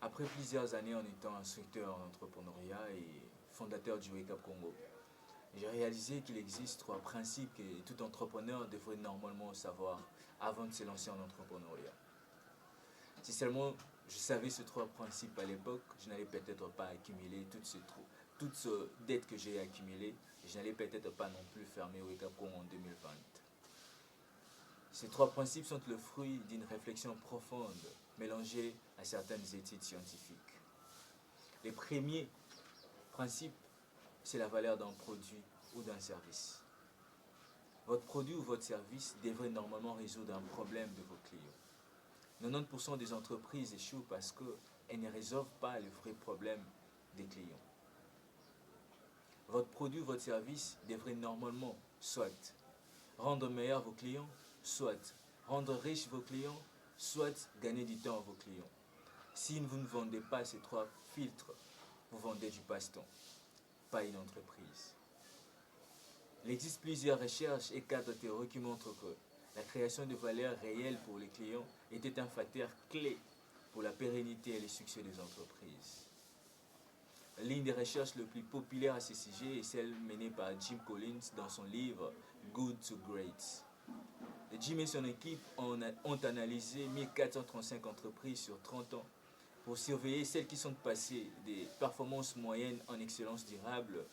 Après plusieurs années en étant instructeur en entrepreneuriat et fondateur du Wake Up Congo, j'ai réalisé qu'il existe trois principes que tout entrepreneur devrait normalement savoir avant de se lancer en entrepreneuriat. Si seulement je savais ces trois principes à l'époque, je n'allais peut-être pas accumuler toutes ces dettes que j'ai accumulées et je n'allais peut-être pas non plus fermer Wake Up Congo en 2020. Ces trois principes sont le fruit d'une réflexion profonde mélangée à certaines études scientifiques. Le premier principe, c'est la valeur d'un produit ou d'un service. Votre produit ou votre service devrait normalement résoudre un problème de vos clients. 90% des entreprises échouent parce qu'elles ne résolvent pas les vrais problèmes des clients. Votre produit ou votre service devrait normalement soit rendre meilleurs vos clients, soit rendre riches vos clients, soit gagner du temps à vos clients. Si vous ne vendez pas ces trois filtres, vous vendez du passe-temps, pas une entreprise. Il existe plusieurs recherches et cadres théoriques qui montrent que la création de valeur réelle pour les clients était un facteur clé pour la pérennité et le succès des entreprises. L'une des recherches les plus populaires à ce sujet est celle menée par Jim Collins dans son livre Good to Great. Jim et son équipe ont analysé 1435 entreprises sur 30 ans pour surveiller celles qui sont passées des performances moyennes en excellence durable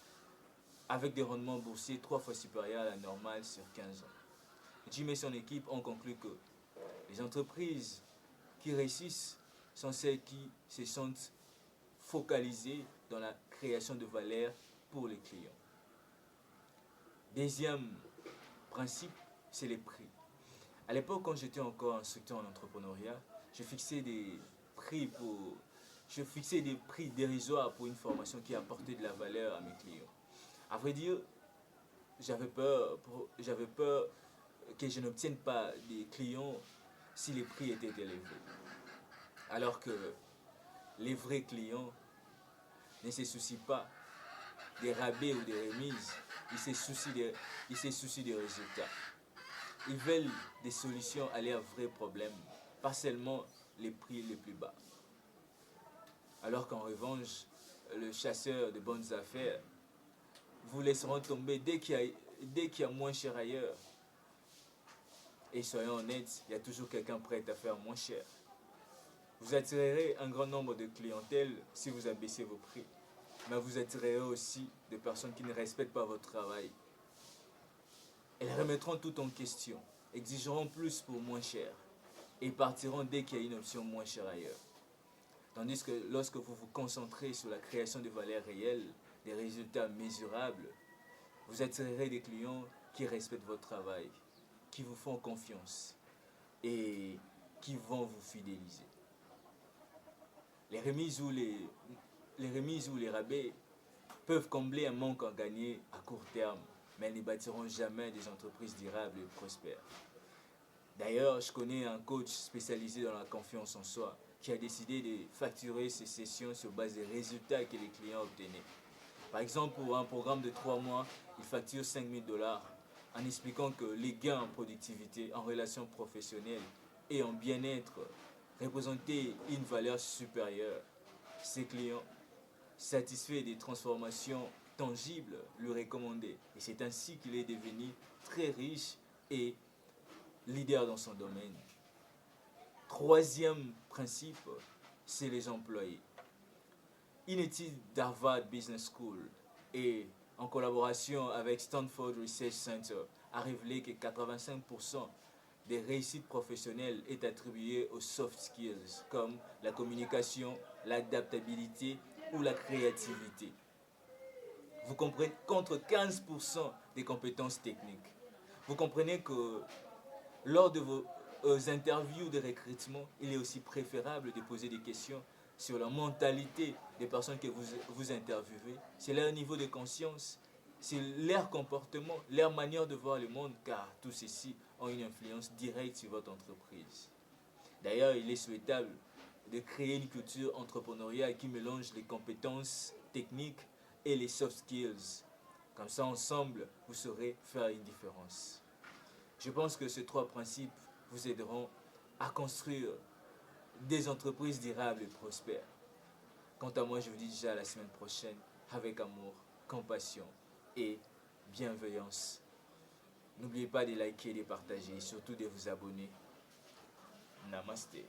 avec des rendements boursiers 3 fois supérieurs à la normale sur 15 ans. Jim et son équipe ont conclu que les entreprises qui réussissent sont celles qui se sentent focalisées dans la création de valeur pour les clients. Deuxième principe, c'est les prix. À l'époque, quand j'étais encore instructeur en entrepreneuriat, je fixais des prix dérisoires pour une formation qui apportait de la valeur à mes clients. À vrai dire, j'avais peur que je n'obtienne pas des clients si les prix étaient élevés. Alors que les vrais clients ne se soucient pas des rabais ou des remises, ils se soucient des résultats. Ils veulent des solutions à leurs vrais problèmes, pas seulement les prix les plus bas. Alors qu'en revanche, le chasseur de bonnes affaires vous laisseront tomber dès qu'il y a moins cher ailleurs. Et soyons honnêtes, il y a toujours quelqu'un prêt à faire moins cher. Vous attirerez un grand nombre de clientèles si vous abaissez vos prix, mais vous attirerez aussi des personnes qui ne respectent pas votre travail. Elles remettront tout en question, exigeront plus pour moins cher et partiront dès qu'il y a une option moins chère ailleurs. Tandis que lorsque vous vous concentrez sur la création de valeurs réelles, des résultats mesurables, vous attirerez des clients qui respectent votre travail, qui vous font confiance et qui vont vous fidéliser. Les remises ou les rabais peuvent combler un manque à gagner à court terme, mais elles ne bâtiront jamais des entreprises durables et prospères. D'ailleurs, je connais un coach spécialisé dans la confiance en soi qui a décidé de facturer ses sessions sur base des résultats que les clients obtenaient. Par exemple, pour un programme de 3 mois, il facture 5 000 dollars en expliquant que les gains en productivité, en relations professionnelles et en bien-être représentaient une valeur supérieure. Ses clients, satisfaits des transformations tangibles, lui recommandaient. Et c'est ainsi qu'il est devenu très riche et leader dans son domaine. Troisième principe, c'est les employés. Une étude d'Harvard Business School et en collaboration avec Stanford Research Center a révélé que 85% des réussites professionnelles est attribuée aux soft skills comme la communication, l'adaptabilité ou la créativité. Vous comprenez contre 15% des compétences techniques. Vous comprenez que lors de vos interviews de recrutement, il est aussi préférable de poser des questions sur la mentalité des personnes que vous interviewez, c'est leur niveau de conscience, c'est leur comportement, leur manière de voir le monde, car tout ceci ont une influence directe sur votre entreprise. D'ailleurs, il est souhaitable de créer une culture entrepreneuriale qui mélange les compétences techniques et les soft skills. Comme ça, ensemble, vous saurez faire une différence. Je pense que ces trois principes vous aideront à construire des entreprises durables et prospères. Quant à moi, je vous dis déjà à la semaine prochaine avec amour, compassion et bienveillance. N'oubliez pas de liker, de partager et surtout de vous abonner. Namasté.